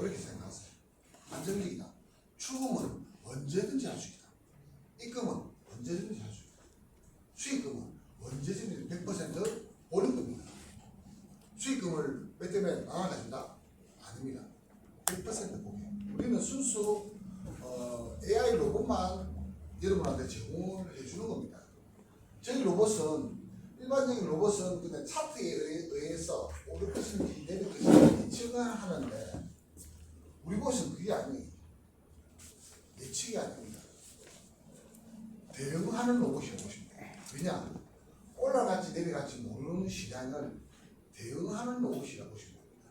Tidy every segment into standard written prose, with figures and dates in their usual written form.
그렇게 생각하세요. 안정적이다. 추금은 언제든지 할 수 있다. 입금은 언제든지 할 수 있다. 수익금은 언제든지 100% 보는 겁니다. 수익금을 몇 때문에 나눠가진다? 아닙니다. 100% 보게. 우리는 순수 AI 로봇만 여러분한테 제공을 해주는 겁니다. 저희 로봇은 일반적인 로봇은 그냥 차트에 의해서 오를 것인지 내릴 것인지 예측을 하는데 우리 로봇은 그게 아니에요. 예측이 아닙니다. 대응하는 로봇이라고 보시면 돼요. 왜냐? 올라갈지 내려갈지 모르는 시장을 대응하는 로봇이라고 보시면 됩니다.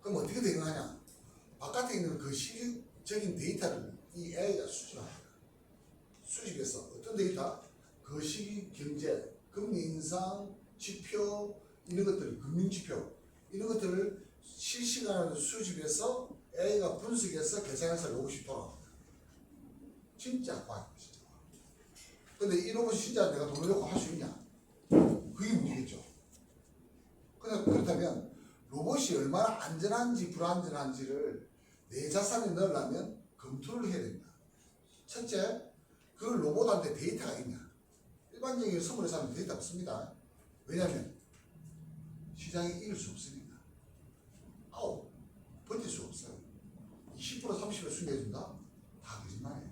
그럼 어떻게 대응하냐? 바깥에 있는 그 시적인 데이터를 이 AI가 수집합니다. 수집해서 어떤 데이터? 그 시기 경제, 금리 인상, 지표, 이런 것들, 금융지표, 이런 것들을 실시간으로 수집해서 AI가 분석해서 계산해서 로봇이 돌아갑니다. 진짜 과학입니다. 근데 이 로봇이 진짜 내가 돈을 내고 할 수 있냐? 그게 문제겠죠. 그렇다면 로봇이 얼마나 안전한지 불안전한지를 내 자산에 넣으려면 검토를 해야 됩니다. 첫째, 그 로봇한테 데이터가 있냐? 일반적인 선물회사는 데이터 없습니다. 왜냐하면 시장에 이길 수 없으니까. 버틸 수 없어요. 20% 30% 수익 내준다? 다 거짓말이에요.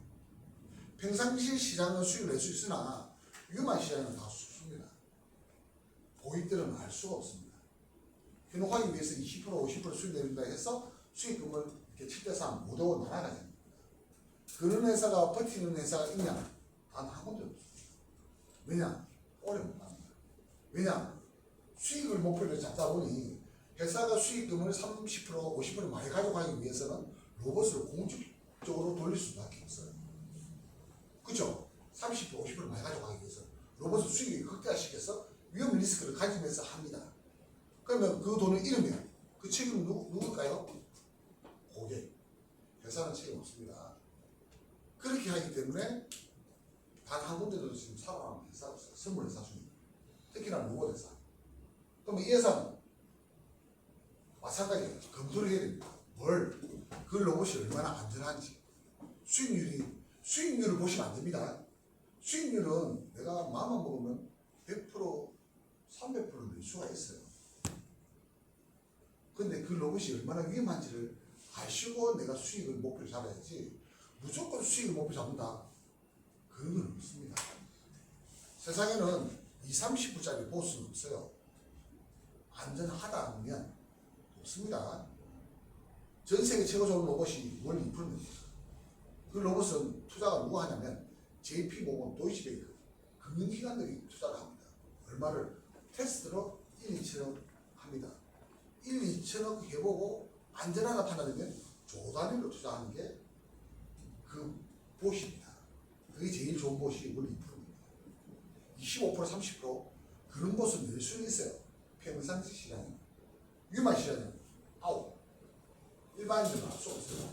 평상시 시장은 수익을 낼 수 있으나 위험한 시장은 다 죽습니다. 고객들은 알 수가 없습니다. 현혹하기 위해서 20% 50% 수익 내준다 해서 수익금을 이렇게 7대3 5대5 나눠가야 됩니다. 그런 회사가 버티는 회사가 있냐? 단 한 군데 없습니다. 왜냐? 오래 못 갑니다. 왜냐? 수익을 목표로 잡다 보니 회사가 수익금을 30% 50% 많이 가져가기 위해서는 로봇을 공적으로 돌릴 수밖에 없어요. 그렇죠? 30% 50% 많이 가져가기 위해서 로봇을 수익을 극대화시켜서 위험 리스크를 가지면서 합니다. 그러면 그 돈을 잃으면 그 책임은 누굴까요? 고객. 회사는 책임 없습니다. 그렇게 하기 때문에 단 한 군데도 지금 살아남은 회사가 없어요. 선물회사 중에. 특히나 로봇 회사. 그러면 이 회사는 마찬가지예요. 검토를 해야 됩니다. 뭘? 그 로봇이 얼마나 안전한지. 수익률을 보시면 안 됩니다. 수익률은 내가 마음만 먹으면 100%, 300%를 낼 수가 있어요. 근데 그 로봇이 얼마나 위험한지를 아시고 내가 수익을 목표로 잡아야지 무조건 수익을 목표 잡는다. 그런 건 없습니다. 세상에는 20, 30%짜리 보스는 없어요. 안전하다 하면 없습니다. 전 세계 최고 좋은 로봇이 월 2%입니다. 그 로봇은 투자가 누가 하냐면 JP모건, 도이치뱅크 금융기관들이 투자를 합니다. 얼마를? 테스트로 1, 2천억 합니다. 1, 2천억 해보고 안전하다 판단되면 조 단위로 투자하는 게 그 봇입니다. 그게 제일 좋은 봇이 월 2%입니다. 25%, 30% 그런 봇은 낼 수는 있어요. 평상시 시장에. 위험한 시장은 일반인들은 알 수 없어요.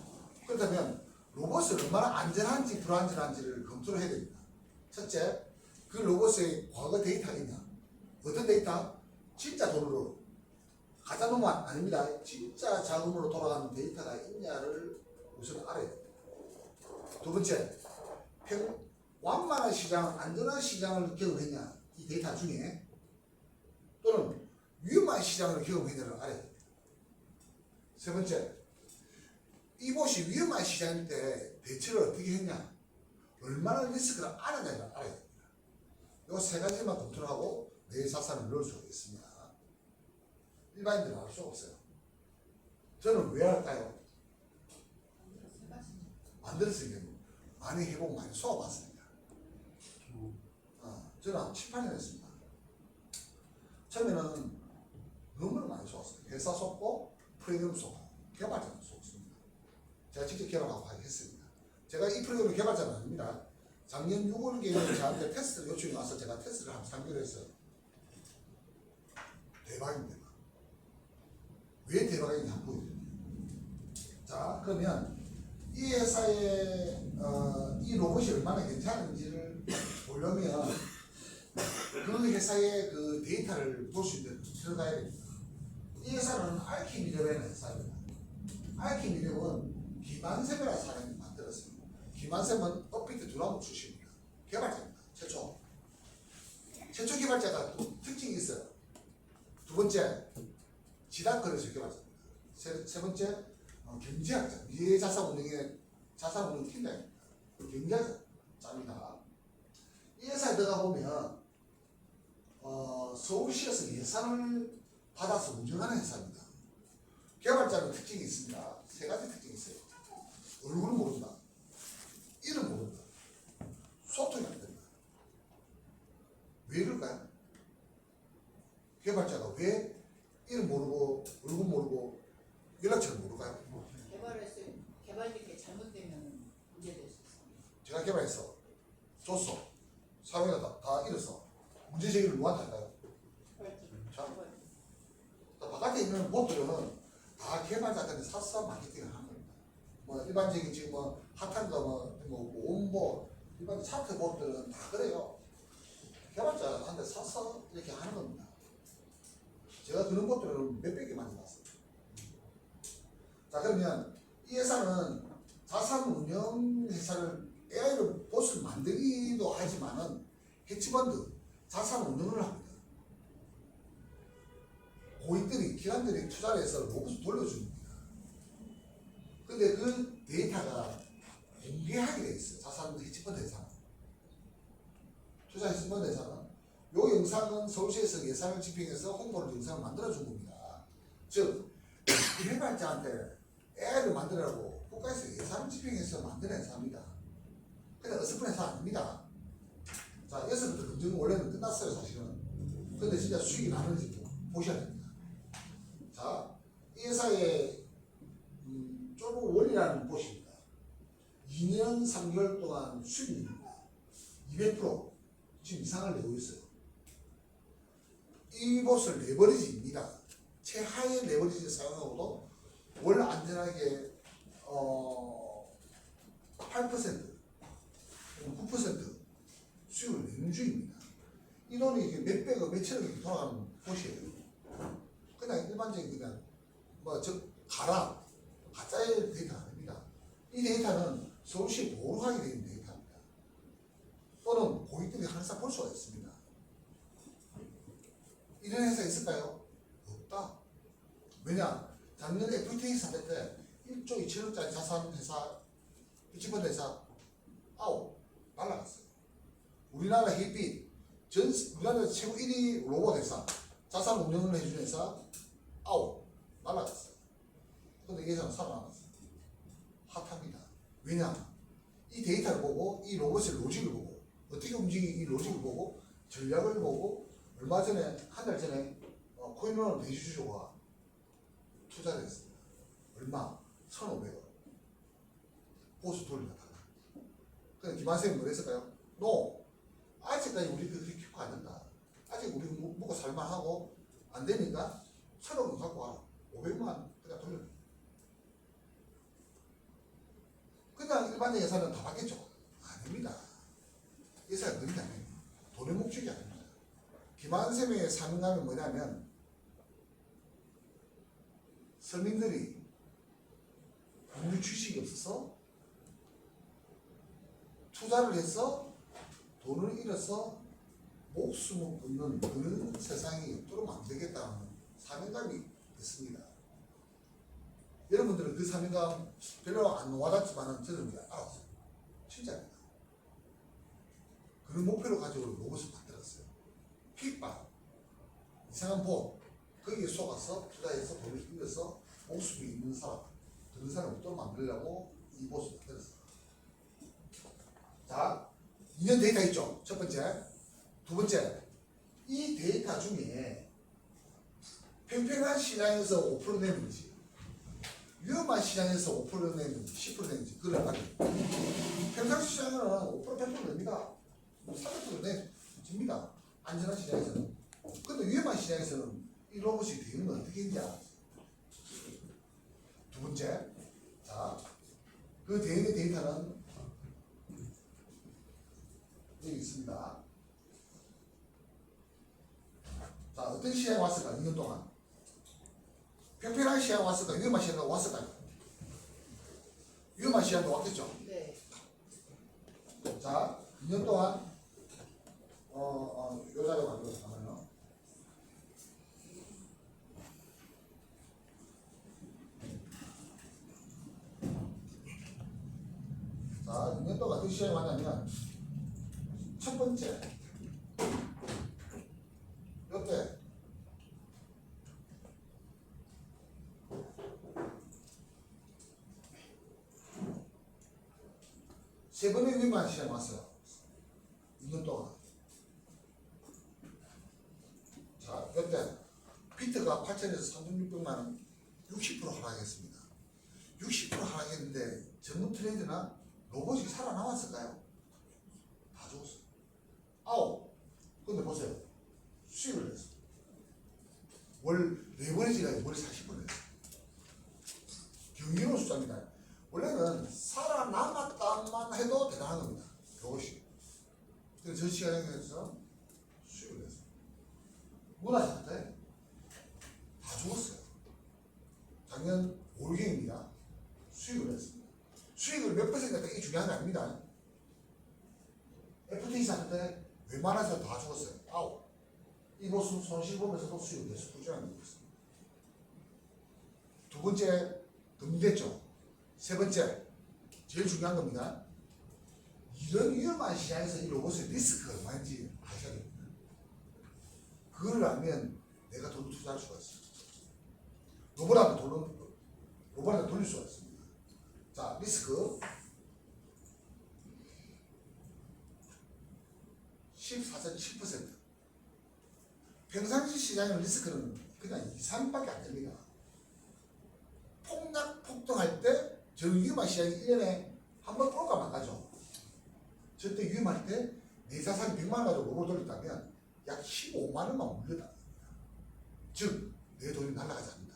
그렇다면 로봇을 얼마나 안전한지 불안전한지를 검토를 해야 됩니다. 첫째, 그 로봇의 과거 데이터가 있냐? 어떤 데이터? 진짜 돈으로 가짜놈만 아닙니다. 진짜 자금으로 돌아가는 데이터가 있냐를 우선 알아야 됩니다. 두 번째, 완만한 시장, 안전한 시장을 경험했냐? 이 데이터 중에 또는 위험한 시장을 경험했냐를 알아야 됩니다. 세 번째, 이곳이 위험한 시장일 때 대처를 어떻게 했냐? 얼마나 리스크를 알았냐를 알아야 됩니다. 이 세 가지만 검토를 하고 내 자산을 넣을 수가 있습니다. 일반인들은 알 수가 없어요. 저는 왜 할까요? 만들었으니까 많이 해보고 많이 쏘아봤습니다. 저는 한 7, 8년 했습니다. 처음에는 너무나 많이 쏘았어요. 회사 쏘고 프로그램 쏘고 개발자도 쏘았습니다. 제가 직접 개발하고 했습니다. 제가 이 프로그램 개발자는 아닙니다. 작년 6월경에 저한테 테스트 요청이 와서 제가 테스트를 한 3개월 했어요. 대박입니다. 왜 대박인지 한번 보여드릴게요. 자, 그러면 이 회사의 이 로봇이 얼마나 괜찮은지를 보려면 그 회사의 그 데이터를 볼 수 있는 들어가야 됩니다. 이 회사는 알키미드라는 회사입니다. IQ 미래은 김한샘이라는 사람이 만들었어요. 김한샘은 업비트 두나무 출신입니다. 개발자입니다. 최초 개발자가 또 특징이 있어요. 두 번째, 지닥거래소 개발자입니다. 세 번째, 경제학자, 미래자산운용의 자산운용 팀장입니다. 경제학자입니다. 이 회사에 들어가 보면 서울시에서 예산을 받아서 운영하는 회사입니다. 개발자는 특징이 있습니다. 세 가지 특징이 있어요. 얼굴은 모른다. 이름 모른다. 소통이 안 된다. 왜 이럴까요? 개발자가 왜 이름 모르고 얼굴 모르고 연락처를 모를까요? 개발되게 잘못되면 문제될 수 있습니다. 제가 개발했어. 줬어. 사회가 다 잃었어. 문제 제기를 누구한테 할까요? 자, 바깥에 있는 봇들은 다 개발자한테 사서 마케팅을 하는 겁니다. 뭐 일반적인 지금 뭐 핫한 거 온보 일반 차트 봇들은 다 그래요. 개발자한테 사서 이렇게 하는 겁니다. 제가 그런 것들은 몇백 개 만들어놨어요. 자, 그러면 이 회사는 자산운용 회사를 AI로 보스를 만들기도 하지만은 해치펀드 자산운용을 합니다. 고객들이 기관들이 투자를 해서 로봇을 돌려줍니다. 근데 그 데이터가 공개하게 돼 있어요. 자산 해치펀드 회사는. 투자 해치펀드 회사는 요 영상은 서울시에서 예산을 집행해서 홍보를 영상을 만들어준 겁니다. 즉 개발자한테 AI를 만들라고 국가에서 예산을 집행해서 만든 회사입니다. 근데 어설픈 회사 아닙니다. 자, 여기서부터 검증은 원래는 끝났어요, 사실은. 근데 진짜 수익이 나는지 보셔야 됩니다. 자, 이 회사의 쫄보 원리라는 곳입니다. 2년 3개월 동안 수익입니다. 200% 지금 이상을 내고 있어요. 이 곳을 레버리지입니다. 최하의 레버리지를 사용하고도 월 안전하게 8% 9% 수익을 내는 중입니다. 이 돈이 이게 몇백억, 몇천억이 돌아가는 곳이에요. 그냥 일반적인 그냥 가짜의 데이터가 아닙니다. 이 데이터는 서울시에 보호하게 되는 데이터입니다. 또는 고객들이 항상 볼 수가 있습니다. 이런 회사 있을까요? 없다. 왜냐? 작년 FTA 사태 때 1조 2천억짜리 자산 회사, 해치펀드 회사 아웃 날라갔어요. 우리나라 햇빛, 우리나라 최고 1위 로봇 회사, 자산 운영을 해주는 회사 아웃 날라갔어요. 근데 이 회사는 살아남았어요. 핫합니다. 왜냐? 이 데이터를 보고 이 로봇의 로직을 보고 어떻게 움직이는 이 로직을 보고 전략을 보고 얼마 전에 한 달 전에 코인원을 대주주가 투자를 했습니다. 얼마? 1,500원. 보수 돌려다가. 근데 김한생이 뭐 했을까요? 노. 아직까지 우리 그렇게 키고 안 된다. 아직 우리 먹고 살만하고 안 되니까 1,000원 갖고 와라. 500만 그냥 돌려. 그냥 일반적인 회사는 다 받겠죠? 아닙니다. 이 회사가 그런 게 아니에요. 돈의 목적이 아닙니다. 김한샘의 사명감이 뭐냐면 서민들이 국민 주식이 없어서 투자를 해서 돈을 잃어서 목숨을 끊는 그런 세상이 없도록 만들겠다는 사명감이 있습니다. 여러분들은 그 사명감 별로 안 와닿지만 저는 알았어요. 진짜입니다. 그런 목표를 가지고 로봇을 만들었어요. 픽박, 이상한 보 거기에 속아서 투자해서 돈을 잃어서 목숨이 있는 사람, 그런 사람을 없도록 만들려고 이 보스를 만들었어요. 자, 2년 데이터 있죠? 첫 번째. 두 번째, 이 데이터 중에 팽팽한 시장에서 5% 내는지 위험한 시장에서 5% 내는지 10% 내는지 그걸 알아요. 팽팽한 시장은 5% 100% 냅니다. 300% 내줍니다. 안전한 시장에서는. 근데 위험한 시장에서는 이 로봇이 되는 건 어떻게 했냐? 두 번째, 자, 그 대응의 데이터는 여기 있습니다. 자, 어떤 시장에 왔을까? 2년 동안. 평평한 시장에 왔을까? 위험한 시장에 왔을까요? 위험한 시간도 왔겠죠. 네. 자, 2년 동안 요 자료 가지고 잠깐만요. 자, 2년 동안 어떤 시간이 왔냐면 첫 번째 요때 세 번의 위험한 시간이 왔어요. 2년 동안. 자, 요때 비트가 8천에서 3,600만 원 60% 하락했습니다. 60% 하락했는데 전문 트레이드나 로봇이 살아남았을까요? 다 죽었어요. 아홉. 근데 보세요. 수익을 냈어. 월 레버리지가 월 40% 냈어. 경이로운 숫자입니다. 원래는 살아남았다만 해도 대단한 겁니다. 로봇이. 근데 저 시간에서 수익을 냈어. 문화 상태 다 죽었어요. 작년 5월경입니다. 수익을 냈습니다. 수익을 몇 퍼센트 냈다 이게 중요한 게 아닙니다. FTX 상태 웬만해서 다 죽었어요. 아홉. 이 모습 손실 보면서도 수익을 내서 꾸준하게 내고 있습니다. 두 번째 금리됐죠. 세 번째 제일 중요한 겁니다. 이런 위험한 시장에서 이 로봇의 리스크가 얼마인지 아셔야 됩니다. 그걸 알면 내가 돈을 투자할 수가 있어요. 로봇한테 돌릴 수가 있습니다. 자, 리스크 14.7%. 평상시 시장의 리스크는 그냥 2, 3밖에 안 됩니다. 폭등할 때 저는 위험한 시장이 1년에 한 번 올까 말까죠. 저때 위험할 때 내 자산이 100만 원 가지고 로봇 돌렸다면 약 15만 원만 물렸다. 즉, 내 돈이 날아가지 않는다.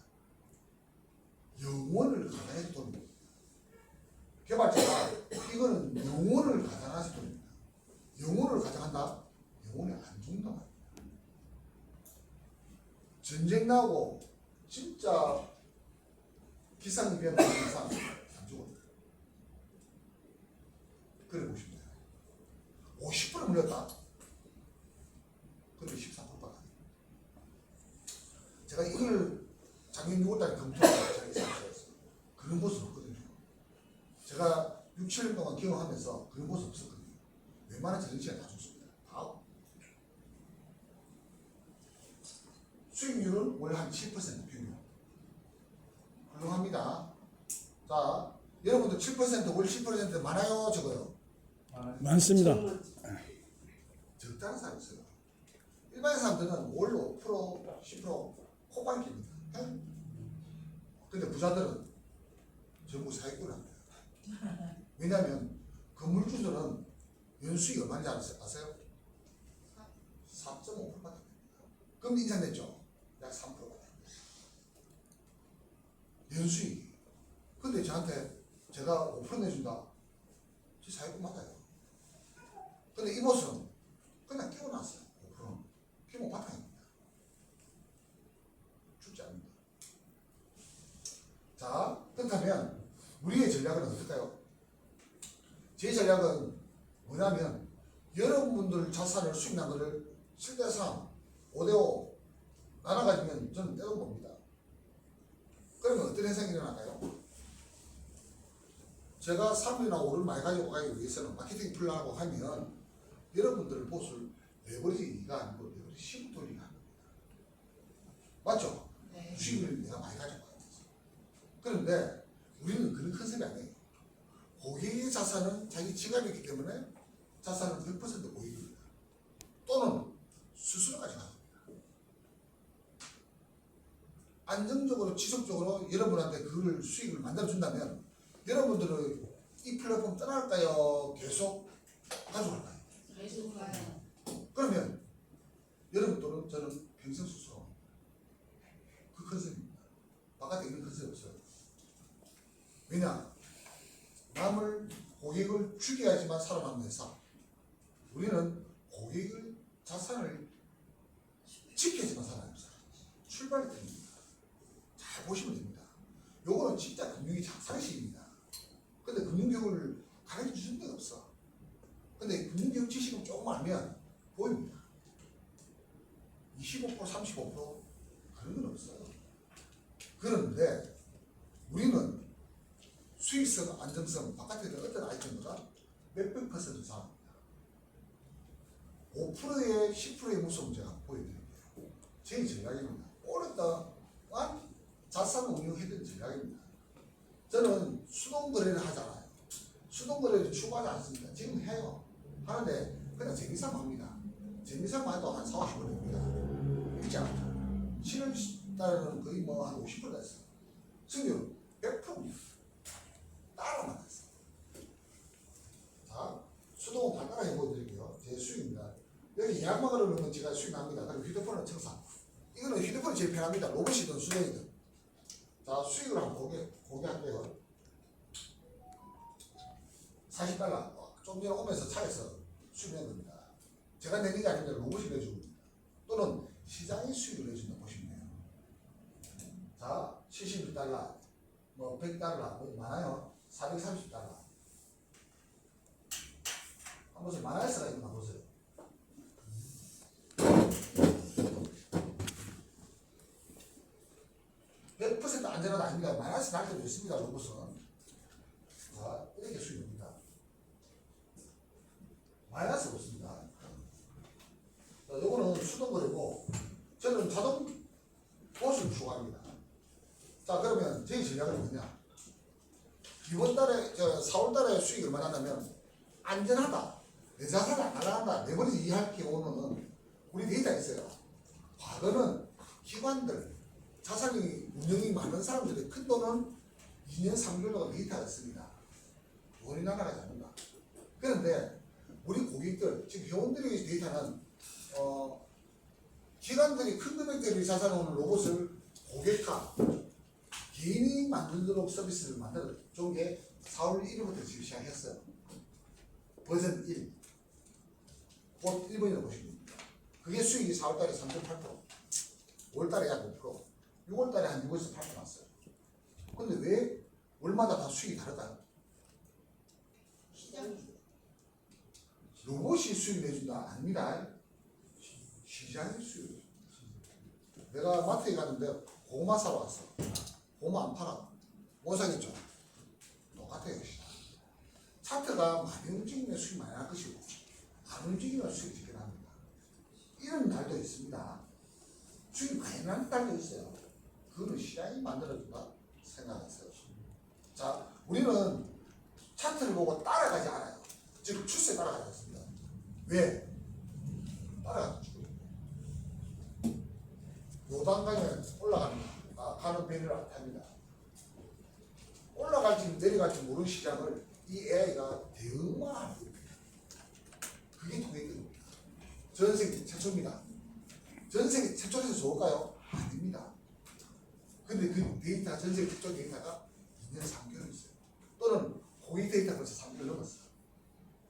영원을 가장해서 돈입니다. 개발자가 이거는 영원을 가장해서 돈입니다. 영혼을 가져간다? 영혼이 안 죽는단 말이야. 전쟁 나고 진짜 기상이변 나는 이상 안 죽어요. 그래 보시면 돼요. 50% 물렸다? 근데 13%밖에 안 돼요. 제가 이걸 작년 6월달에 검토하고 제가 있었어요. 그런 모습 없거든요. 제가 6, 7년 동안 경험하면서 그런 모습 없었거든요. 웬만한 자동차에 다 좋습니다. 다. 수익률은 월 한 7% 평균. 훌륭합니다. 자, 여러분들 7% 월 10% 많아요, 적어요? 많습니다. 적다는 사람이 있어요. 일반 사람들은 월 5%, 10% 호빵입니다. 근데 부자들은 전부 사기꾼을 합니다. 왜냐하면 건물주들은 연수익이 얼마인지 아세요? 4.5%밖에 안 됩니다. 그럼 인상됐죠? 약 3%밖에 안 됩니다. 연수익이. 근데 저한테 제가 5% 내준다? 저 사기꾼 맞아요. 근데 이 모습은 그냥 끼워놨어요. 5%는. 기본 바탕입니다. 죽지 않는다. 자, 그렇다면 우리의 전략은 어떨까요? 제 전략은 뭐냐면 여러분들 자산을 수익난 거를 7대3, 5대5 나눠가지면 저는 떼돈 봅니다. 그러면 어떤 현상이 일어날까요? 제가 3이나 5를 많이 가지고 가기 위해서는 마케팅 플랜하고 하면 여러분들을 보술 레버리지가 아니고 레버리지 10 돌리가 합니다. 맞죠? 네. 수익을 내가 많이 가지고 가야 돼서. 그런데 우리는 그런 컨셉이 아니에요. 고객의 자산은 자기 지갑이 있기 때문에 자산은 100% 고객입니다. 또는 수수료 가져갑니다. 안정적으로 지속적으로 여러분한테 그걸 수익을 만들어준다면 여러분들은 이 플랫폼 떠날까요? 계속 가져갈까요? 계속 가요. 그러면 여러분들은 저는 평생 수수료 그 컨셉입니다. 바깥에 이런 컨셉 없어요. 왜냐? 남을 고객을 죽여야지만 살아남는 회사. 우리는 고객의 자산을 지켜야지만 살아남는 회사. 출발이 됩니다. 잘 보시면 됩니다. 요거는 진짜 금융의 상식입니다. 근데 금융교육을 가르쳐 주는 데가 없어. 근데 금융교육 지식을 조금 알면 보입니다. 25% 35% 그런 건 없어요. 그런데 우리는 수익성, 안정성, 바깥에 있는 어떤 아이템보다 몇백 퍼센트 잘합니다. 5%의 10%의 무서움 제가 보여드릴게요. 제 전략입니다. 오랫동안 자산 운용했던 전략입니다. 저는 수동거래를 하잖아요. 수동거래를 추구하지 않습니다. 지금 해요. 하는데 그냥 재미삼아 합니다. 재미삼아 해도 한 4, 50% 됩니다. 읽지 않죠. 실현 따르는 거의 뭐 한 50% 됐어요. 승률 100%입니다. 따라만 했어요. 자, 수동은 다 따라 해보여드릴게요. 제 수익입니다. 여기 예약막을 넣으면 제가 수익 납니다. 그리고 휴대폰은 청산. 이거는 휴대폰이 제일 편합니다. 로봇이든 수동이든. 자, 수익을 한번 공개할게요. 40달러. 좀 전에 오면서 차에서 수익 낸 겁니다. 제가 내는 게 아닙니다. 로봇이 내주는 겁니다. 또는 시장이 수익을 내준다 보시면 돼요. 자, 71달러, 뭐 100달러, 뭐 많아요. 430달러. 한번 보세요. 마이너스가 있나 보세요. %100% 안전하다 아닙니다. 마이너스 날 때도 있습니다. 로봇은. 자, 이렇게 수익입니다. 마이너스 없습니다. 자, 요거는 수동거래고 저는 자동 보수를 추구합니다. 자, 그러면 제 전략은 뭐냐? 이번 달에 4월 달에 수익이 얼마나 나면 안전하다. 내 자산이 안 날아간다. 내버리지 이해할 경우는 우리 데이터 있어요. 과거는 기관들 자산이 운영이 많은 사람들의 큰 돈은 2년 3개월 동안 데이터가 있습니다. 원이 나가지 않는다. 그런데 우리 고객들, 지금 회원들의 데이터는 기관들이 큰 금액대의 자산을 오는 로봇을 고객화, 개인이 만들도록 서비스를 만들어 준 게 4월 1일부터 지금 시작했어요. 버전 1. 곧 1번이라고 보시면 됩니다. 그게 수익이 4월달에 3.8%, 5월달에 약 5%, 6월달에 한 6에서 8% 났어요. 근데 왜 월마다 다 수익이 다르다? 시장 로봇이 수익 내준다? 아닙니다. 시장이 수익. 내가 마트에 갔는데 고구마 사러 왔어. 고구마 안 팔아. 못 사겠죠? 똑같아요. 차트가 많이 움직이면 수익 많이 날 것이고 안 움직이면 수익 적게 납니다. 이런 날도 있습니다. 수익 많이 나는 날도 있어요. 그거는 시장이 만들어준다 생각하세요. 자, 우리는 차트를 보고 따라가지 않아요. 지금 추세에 따라가지 않습니다. 왜? 따라가는 죽어요. 요단 가면 가는 배를 안 탑니다. 올라갈지 내려갈지 모르는 시장을 이 AI가 대응만 하는 겁니다. 그게 통행입니다. 전 세계 최초입니다. 전 세계 최초에서 좋을까요? 아닙니다. 근데 그 데이터, 전 세계 최초 데이터가 2년 3개월 있어요. 또는 고객 데이터가 벌써 3개월 넘었어요.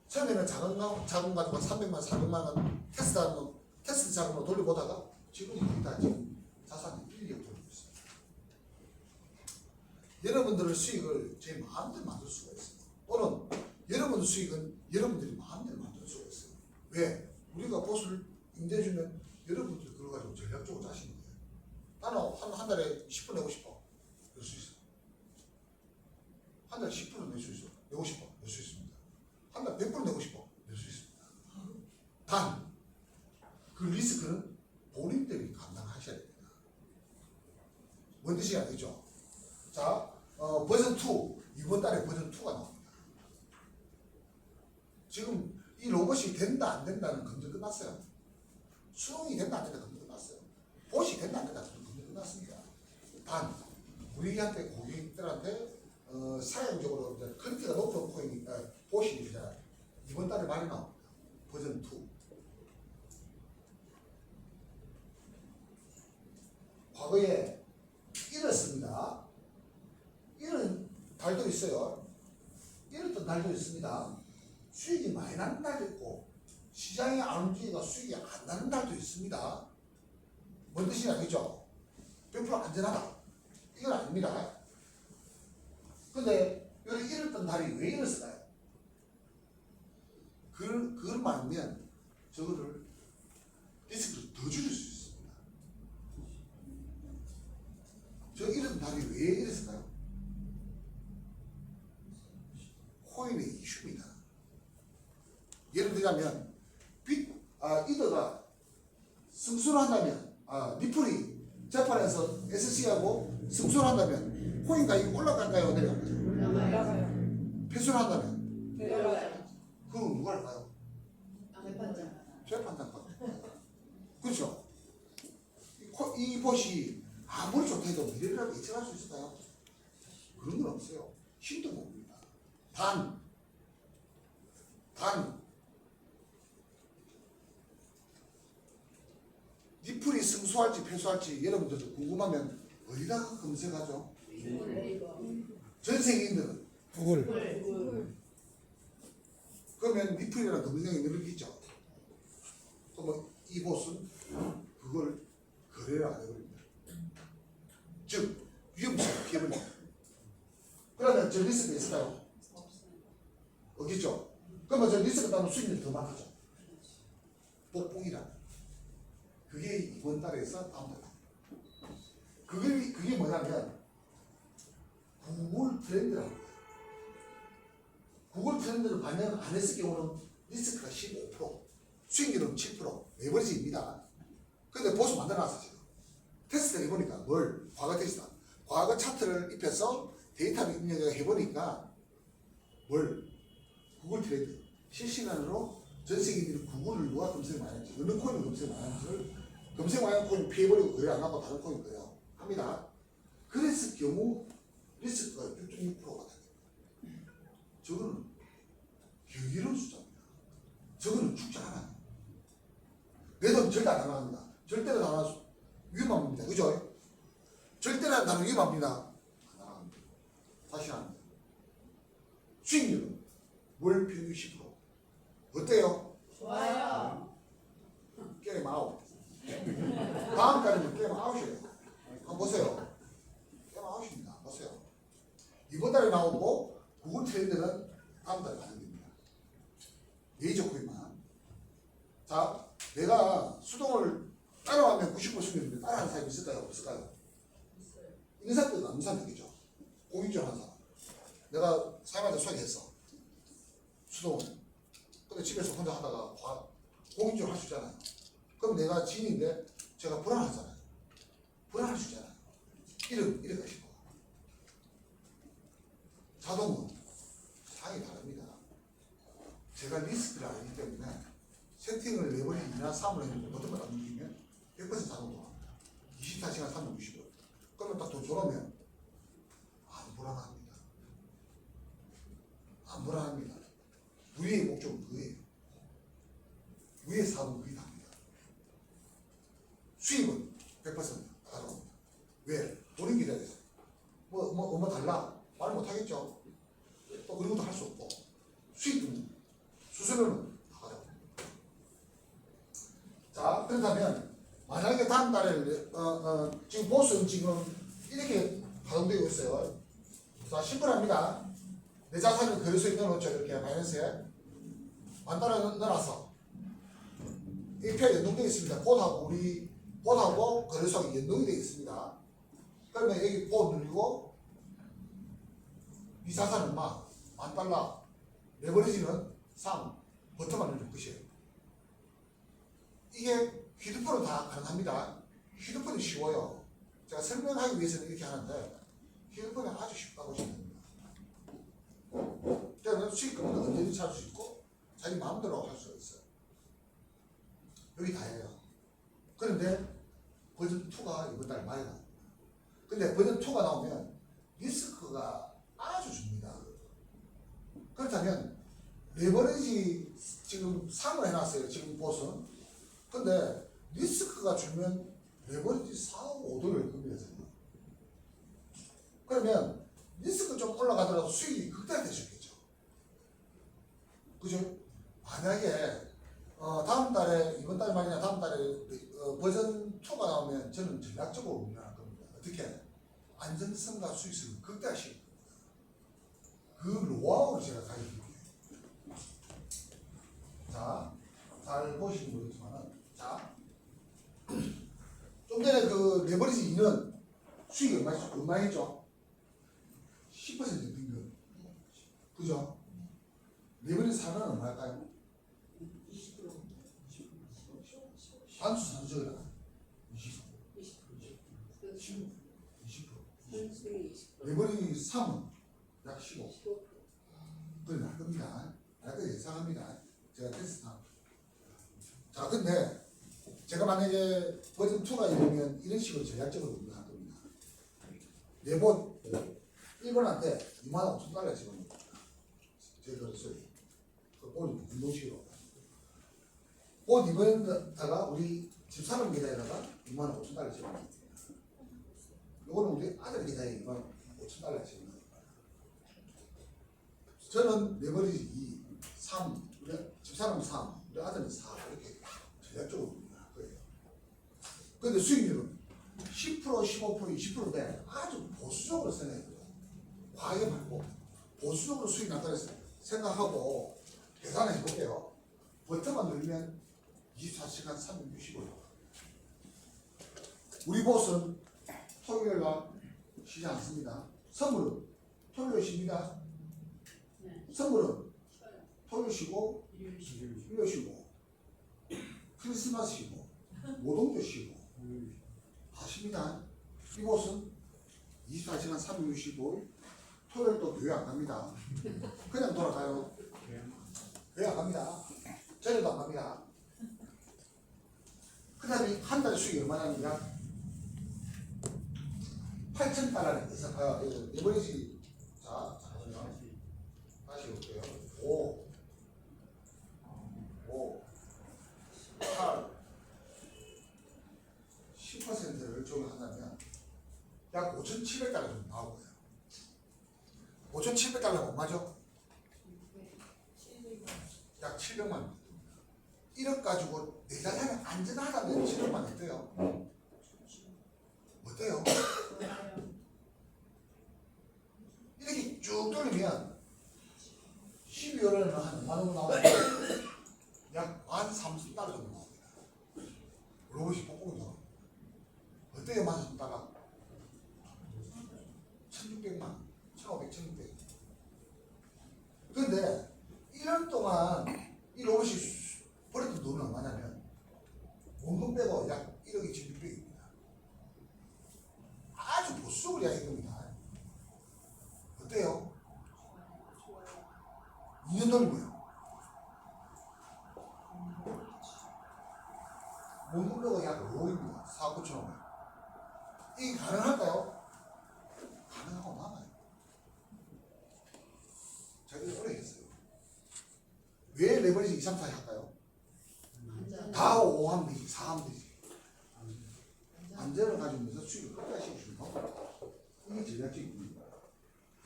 처음에는 자금 가지고 300만, 400만 원 테스트 자금으로 돌려보다가 지금 이 데이터 지금 자산이 1억 돌리고 있어요. 여러분들의 수익을 제 마음대로 만들 수가 있어요. 또는 여러분의 수익은 여러분들이 마음대로 만들 수가 있어요. 왜? 우리가 보수를 인정해주면 여러분들 그거 가지고 전략적으로 자시는 거예요. 나는 한 달에 10% 내고 싶어. 낼 수 있어. 한 달에 10% 낼 수 있어. 내고 싶어. 낼 수 있습니다. 한 달에 100% 내고 싶어. 낼 수 있습니다. 단, 그 리스크는 본인들이 감당하셔야 됩니다. 뭔 뜻이 아니죠? 자, 버전 2, 이번 달에 버전 2가 나옵니다. 지금 이 로봇이 된다 안 된다는 검증 끝났어요. 수동이 된다 안 된다 검증 끝났어요. 봇이 된다 안 된다 검증 끝났습니다. 단 우리한테 고객들한테 사용적으로 이제 퀄리티가 높은 코인이 봇이 이제 이번 달에 많이 나옵니다. 버전 2. 과거에 잃었습니다. 이런 달도 있어요. 잃었던 달도 있습니다. 수익이 많이 나는 달도 있고 시장이 안 움직이니까 수익이 안 나는 달도 있습니다. 뭔 뜻이 아니죠? 100% 안전하다. 이건 아닙니다. 근데 여기 이랬던 달이 왜 이랬을까요? 그걸 말하면 저거를 리스크를 더 줄일 수 있습니다. 저 이런 달이 왜 이랬을까요? 코인의 이슈입니다. 예를 들자면 이더가 승수를 한다면 리플이 재판에서 SC하고 승수를 한다면 코인 가격이 올라갈까요? 내려갈까요? 올라가요. 패소를 한다면 내려가요. 그럼 누가 할까요? 재판장. 재판장과 그렇죠? 이 것이 아무리 좋다 해도 미래라고 예측할 수 있을까요? 그런 건 없어요. 힘도 못 봅니다. 단 리플이 승소할지 패소할지 여러분들도 궁금하면 어디다가 검색하죠? 전 세계인들은 구글. 그러면 리플이라는 검색이 늘리죠. 그러면 이곳은 그걸 거래를 안 해버립니다. 즉 위험성을 피해버립니다. 그러면 저 리스크가 있을까요? 없겠죠. 그러면 저 리스크 따면 수익률이 더 많아져. 복봉이라. 그게 이번 달에서 다음 달. 그게 뭐냐면 구글 트렌드라고 해요. 구글 트렌드를 반영 안 했을 경우는 리스크가 15%, 수익률은 7%, 레버리지입니다. 근데 보수 만들어놨어 지금. 테스트를 해보니까 과거 테스트, 과거 차트를 입혀서 데이터를 입력을 해보니까 구글 트렌드 실시간으로 전 세계인들이 구글을 누가 검색 많이 했지, 어느 코인을 검색 많이 했는지 검색 많이 한 코인 피해버리고 거래 안 하고 다른 코인 거래요 합니다. 그랬을 경우 리스크가 6.6%가 됩니다. 저거는 경이로운 숫자입니다. 저거는 죽지 않아요. 내 돈 절대 안 나갑니다. 절대로 다 위험합니다. 그죠? 절대로 다 위험합니다. 안 나갑니다. 다시 합니다. 수익률은 월 평균 10%. 어때요? 좋아요. 게임 아웃. 다음 달에는 게임 아웃이에요. 한번 보세요. 게임 아웃입니다. 보세요. 이번 달에 나오고 구글 트렌드는 다음 달에 반영됩니다. 레이저 코인만. 자, 내가 수동을 따라하면 90% 수익률인데 따라하는 사람이 있을까요? 없을까요? 있는 사람들은 없는 사람들이죠. 공익적 하는 사람. 내가 사람한테 소개했어. 수동을. 근데 집에서 혼자 하다가 공익적으로 할 수 있잖아요. 그럼 내가 지인인데 제가 불안하잖아요. 불안할 수 있잖아요. 이래 가시고. 자동은 상이 다릅니다. 제가 리스크를 알기 때문에 세팅을 레버리지나 3을 해주고 버튼을 안 누르면 100% 자동 돌아갑니다. 24시간 365일. 그러면 딱 돈 줘놓으면 안 불안합니다. 안 불안합니다. 우리의 목적은 그거예요. 우리의 사업은 그게 답니다. 수입은 100% 가져옵니다. 왜? 돈이 기다려서. 뭐 달라? 말 못하겠죠. 또 그런 것도 할 수 없고. 수익은, 수수료는 다 가져옵니다. 자, 그렇다면, 만약에 다음 달에, 지금 보스는 지금 이렇게 가동되고 있어요. 자, 심플합니다. 내 자산을 거래소에 넣어놓죠. 이렇게 바이낸스에. 만달러 넣어놨어. API 연동되어 있습니다. 봇하고 거래소하고 연동이 되어 있습니다. 그러면 여기 봇 누르고 이 자산은 막 $10,000, 레버리지는 3, 버튼만 누르는 것이에요. 이게 휴대폰은 다 가능합니다. 휴대폰이 쉬워요. 제가 설명하기 위해서는 이렇게 하는데 휴대폰이 아주 쉽다고 보시면 됩니다. 그러면 수익금은 언제든지 찾을 수 있고 자기 마음대로 할 수 있어요. 여기 다예요. 그런데 버전 2가 이번 달 말에 나옵니다. 근데 버전 2가 나오면 리스크가 아주 줍니다. 그렇다면 레버리지 지금 3을 해놨어요. 지금 보스는. 근데 리스크가 주면 레버리지 4, 5도를 겁니다. 그러면 리스크 좀 올라가더라도 수익이 극대화될 수 있겠죠. 그죠? 만약에 다음 달에 이번 달 말이나 다음 달에 버전 2가 나오면 저는 전략적으로 운영할 겁니다. 어떻게? 안정성과 수익성을 극대화시킬 겁니다. 방법을 제가 가르쳐드릴게요. 자, 잘 보시면 모르겠지만은, 자, 좀 전에 그 레버리지 2는 수익이 얼마였죠? 10% 평균. 그죠? 레버리지 4는 얼마일까요? 20%. 단수 산수적이라 20%. 20%. 레버리지 3은 약 15. 15%. 그래 날 겁니다. 날 거 예상합니다. 제가 테스트한. 자, 근데 제가 만약에 버전 2가 이러면 이런 식으로 전략적으로 운영할 겁니다. 내본 1번한테 25,000달러 집어넣습니다. 제가 그랬어요. 그 본 운동식으로. 본 2번에다가 우리 집사람 계좌에다가 25,000달러 집어넣습니다. 요거는 우리 아들 계좌에 25,000달러 집어넣습니다. 저는 레버리지 2, 3, 우리 집사람 3, 우리 아들은 4 이렇게 전략적으로 운영할 거예요. 근데 수익률은 10%, 15%, 20%인데 아주 보수적으로 생각해요. 과하게 말고 보수적으로 수익 났다고 생각하고 계산해 볼게요. 버튼만 누르면 24시간 365일. 우리 보스는 토요일날 쉬지 않습니다. 선물은 토요일 쉽니다. 선물은 토요일 쉬고 일요일 쉬고 크리스마스 쉬고 모동도 쉬고 다 쉽니다. 이곳은 24시간 365일 토요일도 교회 안 갑니다. 그냥 돌아가요. 교회 안 갑니다. 저녁도 안 갑니다. 그 다음에 한 달에 수익이 얼마냐면 8,000달러를 예상하여 레버리지. 자, 잠깐만요. 다시 볼게요. 5 8 10%를 적용한다면 약 5,700달러 정도 나오고요. 5,700달러가 얼마죠? 약 700만 원. 1억 가지고 내 자산이 안전하다면 7억만 어때요? 어때요? 이렇게 쭉 돌리면 12월에는 한 5만 원 나오고 약 13,000달러 정도 나옵니다. 로봇이 폭풍이죠. 어때요? 13,000달러? 1,600만, 1,500, 1,600. 근데 1년 동안 이 로봇이 벌었던 돈은 얼마냐면 원금 빼고 약 1억이 1,600입니다. 아주 보수적으로 이야기한 겁니다. 어때요? 2년 돌리면 원금 빼고 약 5억입니다. 4억 9천원. 이게 가능할까요? 가능하고 남아요. 저희가 오래 했어요. 왜 레버리지 2, 3, 4 할까요? 다 5 하면 되지, 4 하면 되지. 안전을 가지면서 수익을 끝까지 주는 거. 이게 전략적인 겁니다.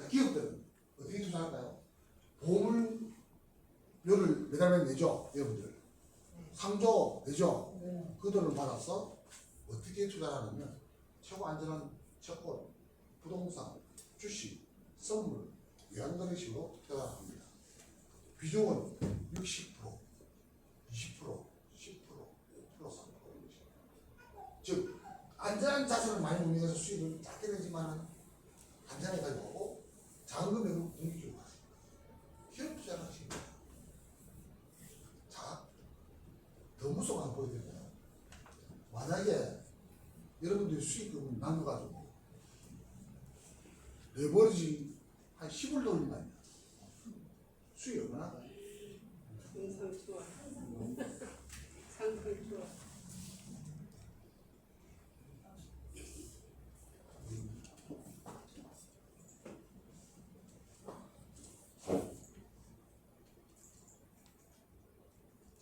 기업들은 어떻게 투자할까요? 보험료를 매달 내죠, 여러분들. 상조 내죠. 그 돈을 받아서 어떻게 투자하냐면 최고 안전한 채권, 부동산, 주식, 선물, 외환거래식으로 투자합니다. 비중은 60%, 20%, 10%, 5%, 3%. 즉 안전한 자산을 많이 운용해서 수익을 작게 내지만 안전하게 가지고 오고 작은 금액을 공격적으로 하십니다. 기업 투자를 하십니다. 자, 더 무서운 거 한번 보여드릴까요? 만약에 여러분들이 수익금을 남겨가지고 레버리지 한 10을 돌린다면 수익이 얼마나? 상상 좋아. 상상 좋아.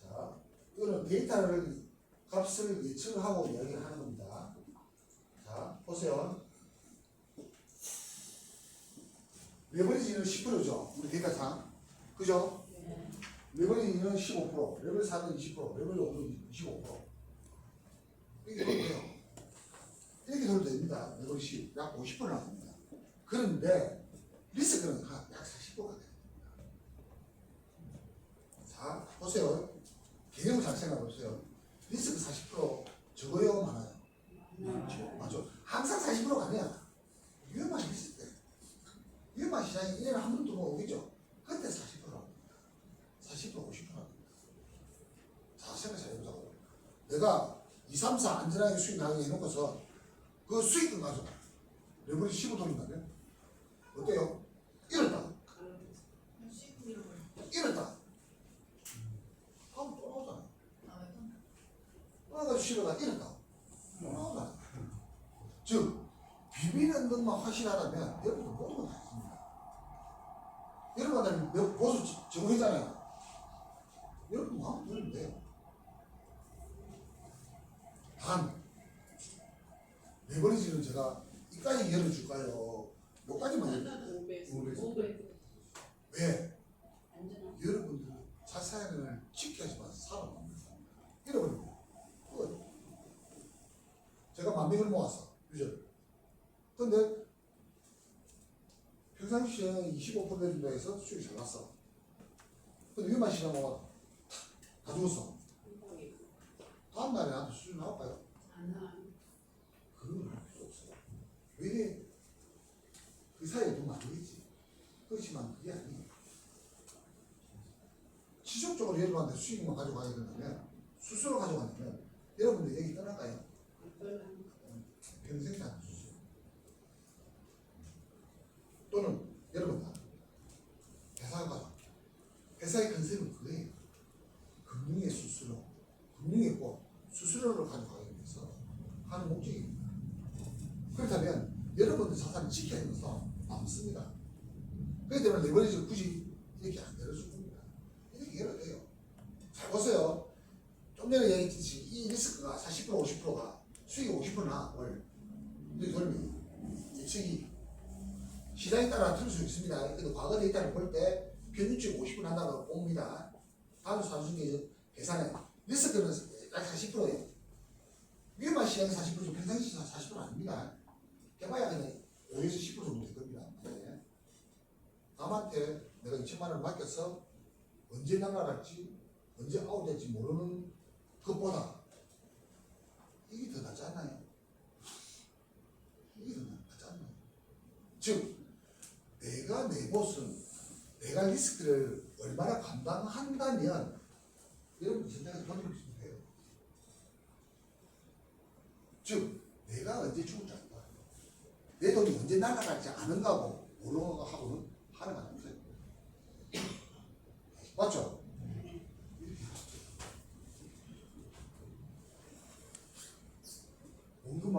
자, 이거는 데이터를 값을 예측을 하고 이야기를 하는 겁니다. 자, 보세요. 레버리지는 10%죠. 우리 데이터상. 그죠? 레버리지는 15%, 레벨 4는 20%, 레벨 5는 25%. 이렇게 돌려요. 이렇게 돌려도 됩니다. 레버리지 약 50% 나옵니다. 그런데 리스크는 약 40%가 됩니다. 보세요. 개념을 잘 생각해 보세요. 리스크 40% 적어요, 많아요? 맞죠? 항상 40%가 아니야. 위험한 리스크 때. 위험한 시장이 1년에 한 번 두 번 오겠죠? 그때 40%라고. 40%, 50%라고. 자, 생각 잘 해보자고. 내가 2, 3, 4 안전하게 수익 나게 해놓고서 그 수익금 가져가. 레버리지 15 돌린다면? 어때요? 이렇다. 이렇다. 다음 또 나오잖아. 나가지고 실어가 이렇다. 또 나오잖아. 즉, 비비는 것만 확실하다면 여러분들 모든 건 다 있습니다. 여러분들 보수 적응했잖아요. 여러분 마음 들으면 돼요. 단, 레버리지는 제가 이까지 열어줄까요? 여기까지만 열어줄까요? 500. 왜? 안전한. 여러분들 자산을 지켜야지만 살아납니다. 잃어버립니다. 끝. 제가 10,000명을 모았어. 유저를. 근데 평상시에 25% 내준다 해서 수익이 잘 났어. 근데 위험한 시장 모아 다 죽었어. 다음 날에 나한테 수익 나올까요? 안 나. 그건 할 필요 없어요. 왜? 그 사이에 돈 많이 있지. 그렇지만 그게 아니에요. 지속적으로 여러분한테 수익만 가져가야 된다면, 수수료 가져가려면, 여러분들 여기 떠날까요? 평생 사는 수수료. 또는, 여러분, 회사가 가져갈게요. 회사의 컨셉은 그거예요. 금융의 수수료, 금융의 꼭 수수료를 가져가기 위해서 하는 목적입니다. 그렇다면, 여러분들 자산을 지켜야 해서 남습니다. 그렇기 때문에 레버리지 굳이 이렇게 안 열어줄 겁니다. 이렇게 열어야 돼요. 잘 보세요. 좀 전에 얘기했듯이 이 리스크가 40% 50%가 수익이 50%나 월 이렇게 돌면 예측이 시장에 따라 틀릴 수 있습니다. 근데 과거 데이터를 볼 때 평균치 50% 난다고 봅니다. 다음 산수계 계산해. 리스크는 약 40%예요. 위험한 시장이 40%죠. 평상시 40% 아닙니다. 해봐야 그냥 5에서 10% 정도 될 겁니다. 네. 남한테 내가 2천만 원을 맡겨서 언제 날아갈지 언제 아웃될지 모르는 것보다 이게 더 낫지 않나요? 이게 더 낫지 않나요? 즉 내가 내 곳은 내가 리스크를 얼마나 감당한다면 여러분 선택해서 돈을 주면 돼요. 즉 내가 언제 죽을지 안다. 내 돈이 언제 날아갈지 아는가 하고 모르는 거 하고는 하는 거 아닙니다. 맞죠?